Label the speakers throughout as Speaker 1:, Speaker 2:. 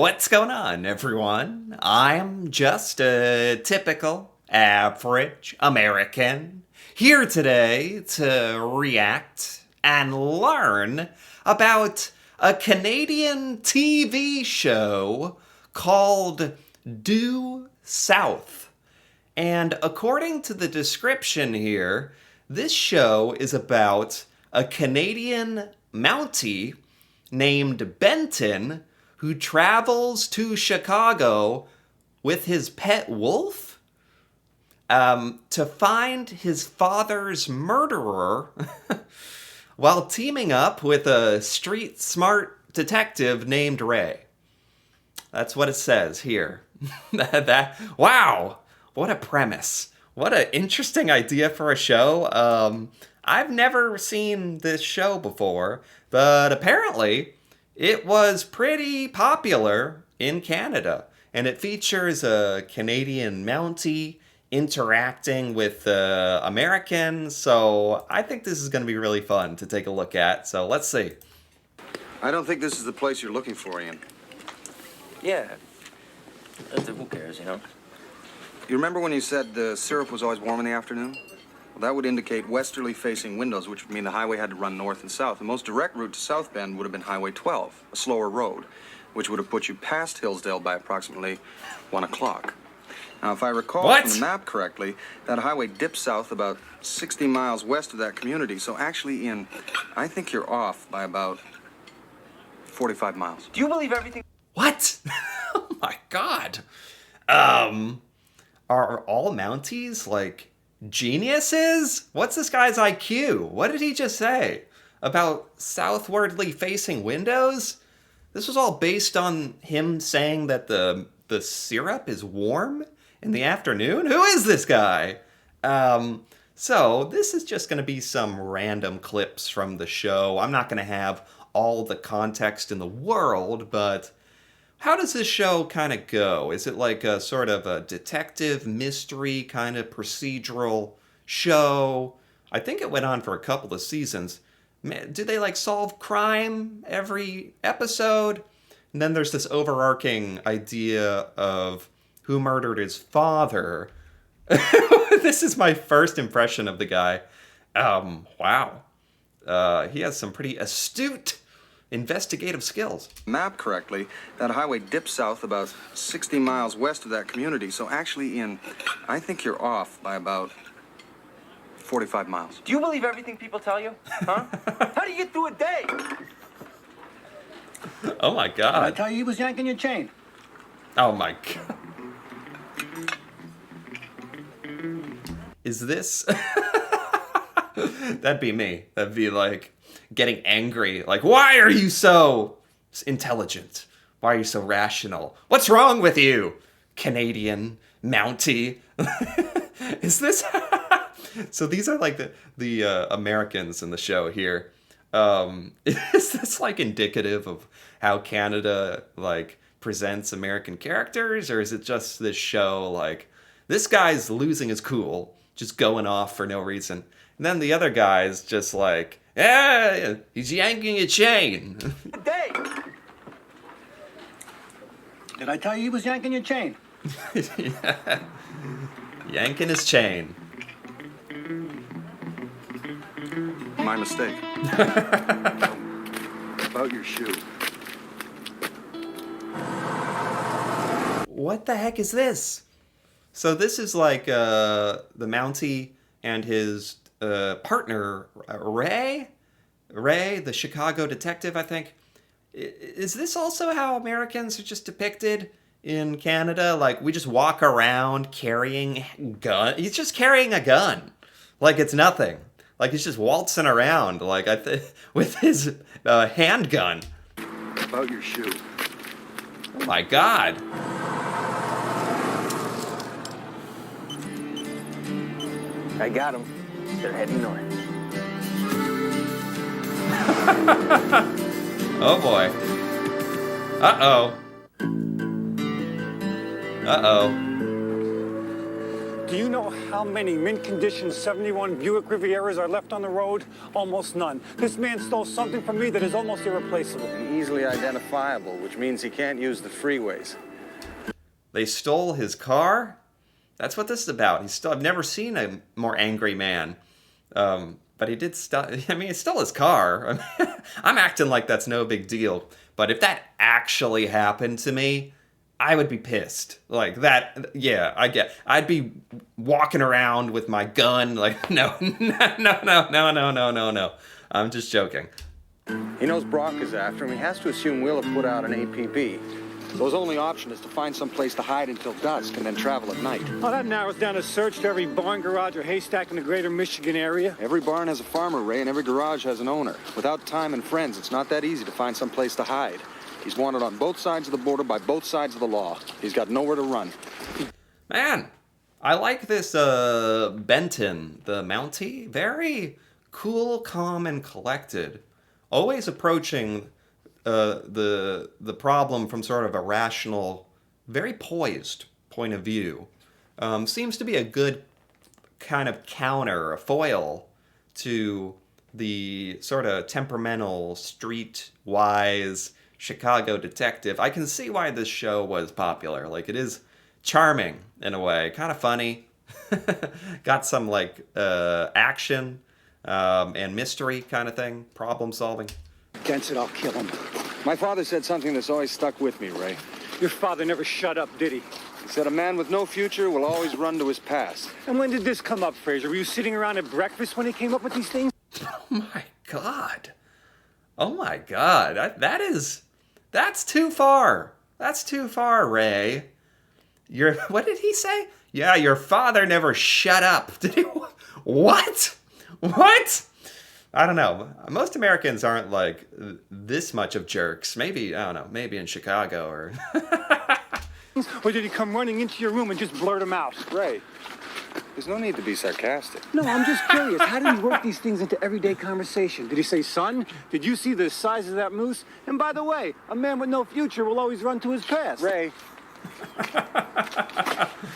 Speaker 1: What's going on, everyone? I'm just a typical, average American here today to react and learn about a Canadian TV show called Due South. And according to the description here, this show is about a Canadian Mountie named Benton who travels to Chicago with his pet wolf to find his father's murderer while teaming up with a street smart detective named Ray. That's what it says here. Wow, what a premise. What an interesting idea for a show. I've never seen this show before, but apparently it was pretty popular in Canada. And it features a Canadian Mountie interacting with Americans. So I think this is going to be really fun to take a look at. So let's see.
Speaker 2: I don't think this is the place you're looking for, Ian.
Speaker 3: Yeah. Who cares, you know?
Speaker 2: You remember when you said the syrup was always warm in the afternoon? Well, that would indicate westerly facing windows, which would mean the highway had to run north and south. The most direct route to South Bend would have been Highway 12, a slower road, which would have put you past Hillsdale by approximately 1 o'clock. Now, if I recall from the map correctly, that highway dips south about 60 miles west of that community. So actually, Ian, I think you're off by about 45 miles.
Speaker 3: Do you believe everything?
Speaker 1: What? Oh my god. Are all Mounties like geniuses? What's this guy's IQ? What did he just say? About southwardly facing windows? This was all based on him saying that the syrup is warm in the afternoon? Who is this guy? So this is just going to be some random clips from the show. I'm not going to have all the context in the world, but how does this show kind of go? Is it like a sort of a detective mystery kind of procedural show? I think it went on for a couple of seasons. Do they like solve crime every episode? And then there's this overarching idea of who murdered his father. This is my first impression of the guy. Wow. He has some pretty astute investigative skills.
Speaker 2: Map correctly, that highway dips south about 60 miles west of that community. So actually, Ian, I think you're off by about 45 miles.
Speaker 3: Do you believe everything people tell you? Huh? How do you get through a day?
Speaker 1: Oh my god.
Speaker 4: I tell you he was yanking your chain.
Speaker 1: Oh my god. Is this... That'd be me. That'd be like getting angry. Like, why are you so intelligent? Why are you so rational? What's wrong with you, Canadian Mountie? Is this... So these are like the Americans in the show here. Is this like indicative of how Canada like presents American characters, or is it just this show like this guy's losing his cool, just going off for no reason, and then the other guy's just like, yeah, he's yanking a chain.
Speaker 3: Day.
Speaker 4: Did I tell you he was yanking your chain?
Speaker 1: Yeah. Yanking his chain.
Speaker 2: My mistake. About your shoe.
Speaker 1: What the heck is this? So this is like the Mountie and his partner, Ray, the Chicago detective, I think. Is this also how Americans are just depicted in Canada? Like, we just walk around carrying a gun. He's just carrying a gun. Like it's nothing. Like he's just waltzing around like with his handgun.
Speaker 2: About your shoe.
Speaker 1: Oh my god.
Speaker 3: I got him. They're heading north.
Speaker 1: Oh boy. Uh-oh. Uh-oh.
Speaker 4: Do you know how many mint-condition 71 Buick Rivieras are left on the road? Almost none. This man stole something from me that is almost irreplaceable.
Speaker 2: And easily identifiable, which means he can't use the freeways.
Speaker 1: They stole his car? That's what this is about. I've never seen a more angry man. But he did he stole his car. I'm acting like that's no big deal. But if that actually happened to me, I would be pissed. Like that, yeah, I'd be walking around with my gun like, no. I'm just joking.
Speaker 2: He knows Brock is after him. He has to assume we'll have put out an APB. So his only option is to find some place to hide until dusk and then travel at night.
Speaker 4: Well, that narrows down a search to every barn, garage, or haystack in the greater Michigan area.
Speaker 2: Every barn has a farmer, Ray, and every garage has an owner. Without time and friends, it's not that easy to find some place to hide. He's wanted on both sides of the border by both sides of the law. He's got nowhere to run.
Speaker 1: Man, I like this Benton, the Mountie. Very cool, calm, and collected. Always approaching the problem from sort of a rational, very poised point of view. Seems to be a good kind of counter, a foil to the sort of temperamental, street-wise Chicago detective. I can see why this show was popular. Like, it is charming in a way, kind of funny. Got some like action and mystery kind of thing, problem solving.
Speaker 4: Against it, I'll kill him.
Speaker 2: My father said something that's always stuck with me, Ray.
Speaker 4: Your father never shut up, did he?
Speaker 2: He said a man with no future will always run to his past.
Speaker 4: And when did this come up, Fraser? Were you sitting around at breakfast when he came up with these things?
Speaker 1: Oh my God. Oh my God. That's too far. That's too far, Ray. What did he say? Yeah, your father never shut up. Did he? What? What? I don't know. Most Americans aren't like this much of jerks. Maybe, I don't know, maybe in Chicago or...
Speaker 4: Or did he come running into your room and just blurt them out?
Speaker 2: Ray, there's no need to be sarcastic.
Speaker 4: No, I'm just curious. How did he work these things into everyday conversation? Did he say, son, did you see the size of that moose? And by the way, a man with no future will always run to his past.
Speaker 2: Ray.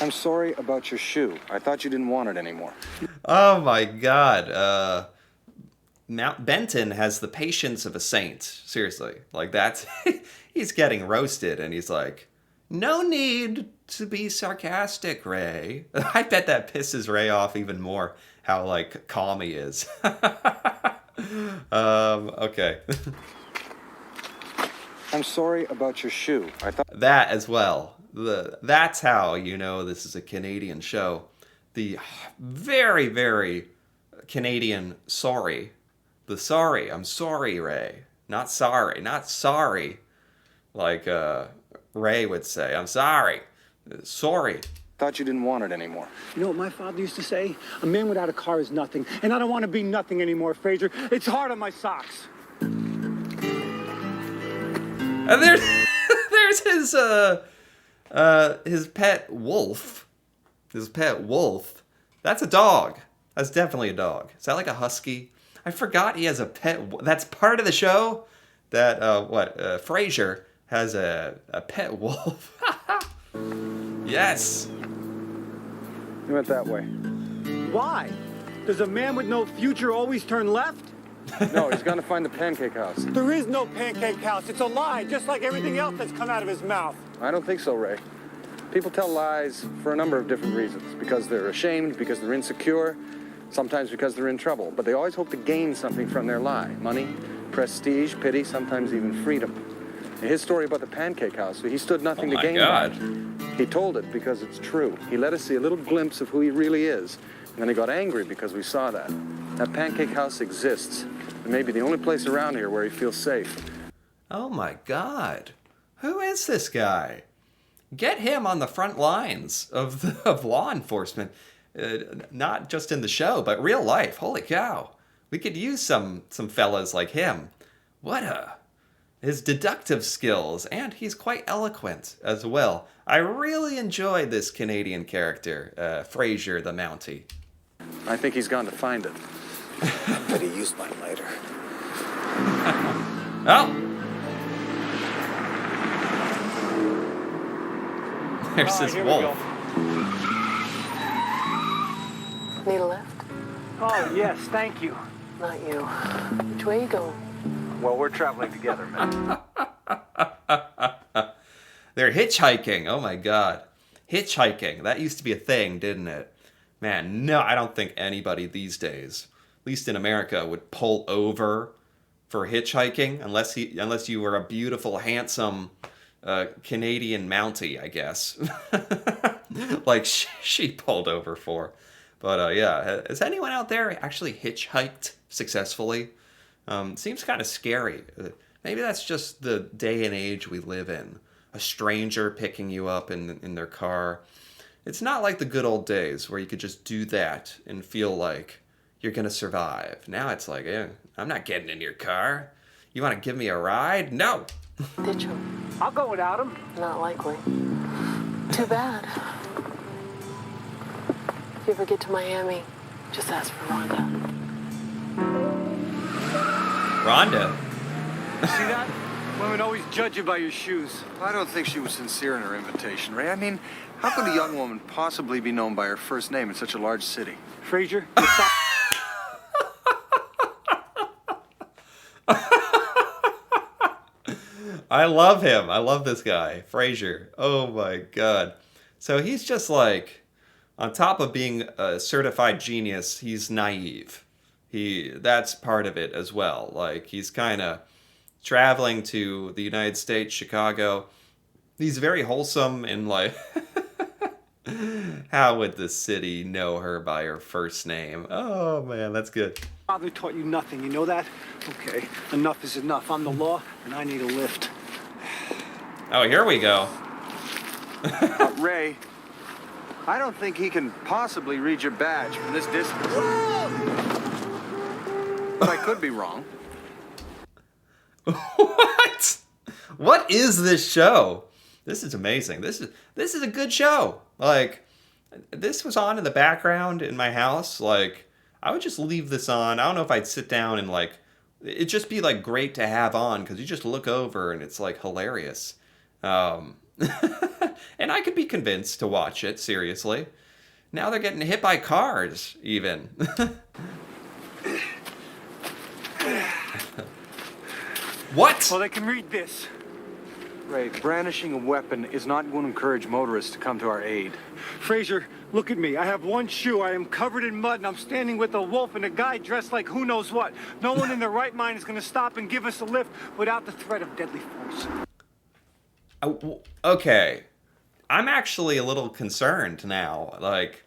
Speaker 2: I'm sorry about your shoe. I thought you didn't want it anymore.
Speaker 1: Oh my God. Mount Benton has the patience of a saint. Seriously. Like that's, he's getting roasted and he's like, no need to be sarcastic, Ray. I bet that pisses Ray off even more, how like calm he is. Okay.
Speaker 2: I'm sorry about your shoe. I thought
Speaker 1: that as well. That's how you know this is a Canadian show. The very, very Canadian sorry. The sorry. I'm sorry, Ray. Not sorry. Not sorry. Like Ray would say. I'm sorry. Sorry.
Speaker 2: Thought you didn't want it anymore.
Speaker 4: You know what my father used to say? A man without a car is nothing. And I don't want to be nothing anymore, Fraser. It's hard on my socks.
Speaker 1: And there's his pet wolf. His pet wolf. That's a dog. That's definitely a dog. Is that like a husky? I forgot he has a pet. That's part of the show. That Frasier has a pet wolf. Yes.
Speaker 2: You went that way.
Speaker 4: Why? Does a man with no future always turn left?
Speaker 2: No, he's gonna find the pancake house.
Speaker 4: There is no pancake house. It's a lie, just like everything else that's come out of his mouth.
Speaker 2: I don't think so, Ray. People tell lies for a number of different reasons. Because they're ashamed, because they're insecure, sometimes because they're in trouble. But they always hope to gain something from their lie. Money, prestige, pity, sometimes even freedom. His story about the pancake house, he stood nothing to gain by it. He told it because it's true. He let us see a little glimpse of who he really is. And then he got angry because we saw that. That pancake house exists. It may be the only place around here where he feels safe.
Speaker 1: Oh my God. Who is this guy? Get him on the front lines of law enforcement. Not just in the show, but real life. Holy cow. We could use some fellas like him. His deductive skills, and he's quite eloquent as well. I really enjoyed this Canadian character, Frasier the Mountie.
Speaker 2: I think he's gone to find it.
Speaker 5: But he used my lighter.
Speaker 1: Oh! There's his wolf.
Speaker 6: Need a lift?
Speaker 4: Oh, yes, thank you.
Speaker 6: Not you. Which way you going?
Speaker 4: Well, we're traveling together, man.
Speaker 1: They're hitchhiking. Oh my god. Hitchhiking. That used to be a thing, didn't it? Man, no, I don't think anybody these days, at least in America, would pull over for hitchhiking unless you were a beautiful, handsome Canadian Mountie, I guess. Like she pulled over for. But yeah, has anyone out there actually hitchhiked successfully? Seems kind of scary. Maybe that's just the day and age we live in. A stranger picking you up in their car. It's not like the good old days where you could just do that and feel like you're going to survive. Now it's like, I'm not getting in your car. You want to give me a ride? No.
Speaker 6: Ditch him.
Speaker 4: I'll go without him.
Speaker 6: Not likely. Too bad. If you ever get to Miami, just ask for Rhonda.
Speaker 1: Rhonda?
Speaker 4: See that? Women always judge you by your shoes.
Speaker 2: I don't think she was sincere in her invitation, Ray. I mean, how could a young woman possibly be known by her first name in such a large city?
Speaker 4: Frazier,
Speaker 1: I love him. I love this guy, Frazier. Oh my god. So he's just like, on top of being a certified genius, he's naive. That's part of it as well. Like, he's kind of traveling to the United States, Chicago. He's very wholesome and like, how would the city know her by her first name? Oh man, that's good.
Speaker 4: father taught you nothing, you know that? Okay, enough is enough. I'm the law, and I need a lift.
Speaker 1: Oh, here we go.
Speaker 2: Ray, I don't think he can possibly read your badge from this distance. But I could be wrong.
Speaker 1: What? What is this show? This is amazing. This is a good show. Like, this was on in the background in my house. Like, I would just leave this on. I don't know if I'd sit down and like, it'd just be like great to have on because you just look over and it's like hilarious. And I could be convinced to watch it, seriously. Now they're getting hit by cars, even. What?
Speaker 4: Well, they can read this.
Speaker 2: Ray, brandishing a weapon is not going to encourage motorists to come to our aid.
Speaker 4: Frazier, look at me. I have one shoe. I am covered in mud, and I'm standing with a wolf and a guy dressed like who knows what. No one in their right mind is going to stop and give us a lift without the threat of deadly force.
Speaker 1: Okay. I'm actually a little concerned now. Like,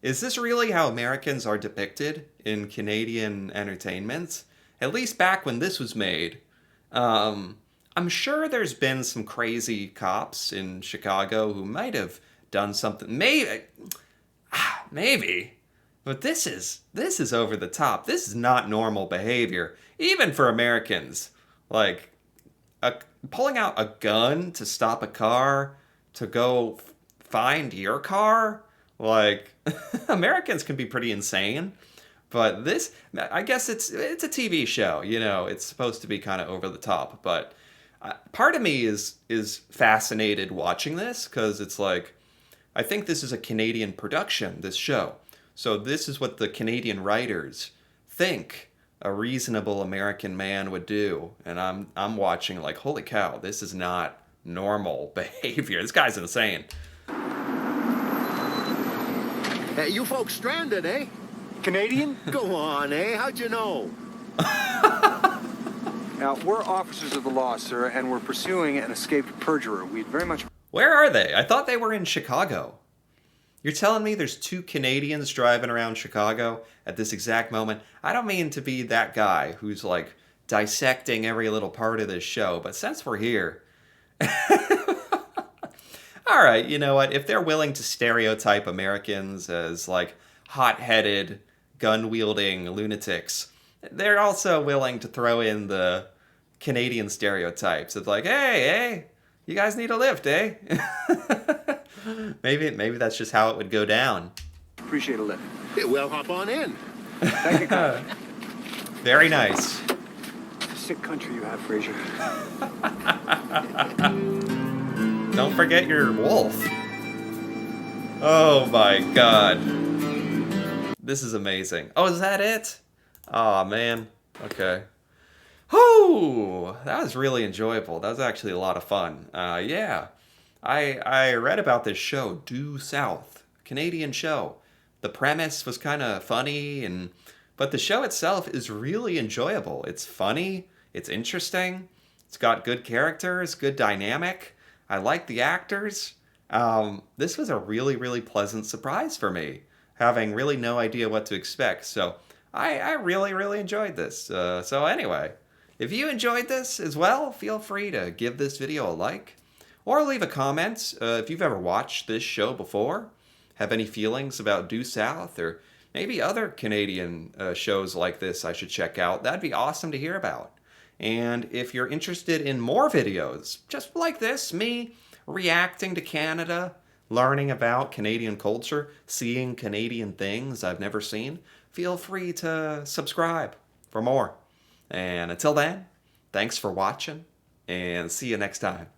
Speaker 1: is this really how Americans are depicted in Canadian entertainment? At least back when this was made. I'm sure there's been some crazy cops in Chicago who might have done something. Maybe. But this is over the top. This is not normal behavior, even for Americans. Like, pulling out a gun to stop a car, to go find your car. Like, Americans can be pretty insane. But this, I guess it's a TV show, you know, it's supposed to be kind of over the top. But part of me is fascinated watching this because it's like, I think this is a Canadian production, this show. So this is what the Canadian writers think a reasonable American man would do. And I'm watching like, holy cow, this is not normal behavior. This guy's insane.
Speaker 5: Hey, you folks stranded, eh?
Speaker 4: Canadian?
Speaker 5: Go on, eh? How'd you know?
Speaker 2: Now, we're officers of the law, sir, and we're pursuing an escaped perjurer. We'd very much...
Speaker 1: Where are they? I thought they were in Chicago. You're telling me there's 2 Canadians driving around Chicago at this exact moment? I don't mean to be that guy who's like dissecting every little part of this show, but since we're here... All right, you know what? If they're willing to stereotype Americans as like hot-headed, gun-wielding lunatics, they're also willing to throw in the Canadian stereotypes of like, hey, you guys need a lift, eh? maybe that's just how it would go down.
Speaker 2: Appreciate a lift.
Speaker 5: Hey, well, hop on in.
Speaker 2: Thank you, guys.
Speaker 1: Very nice.
Speaker 4: It's a sick country you have, Frazier.
Speaker 1: Don't forget your wolf. Oh my god. This is amazing. Oh, is that it? Oh man. Okay. Oh, that was really enjoyable. That was actually a lot of fun. Yeah. I read about this show, Due South, Canadian show. The premise was kind of funny, but the show itself is really enjoyable. It's funny, it's interesting, it's got good characters, good dynamic. I like the actors. This was a really, really pleasant surprise for me, having really no idea what to expect. So I really, really enjoyed this. So anyway, if you enjoyed this as well, feel free to give this video a like or leave a comment if you've ever watched this show before, have any feelings about Due South, or maybe other Canadian shows like this I should check out. That'd be awesome to hear about. And if you're interested in more videos, just like this, me reacting to Canada, learning about Canadian culture, seeing Canadian things I've never seen, feel free to subscribe for more. And until then, thanks for watching, and see you next time.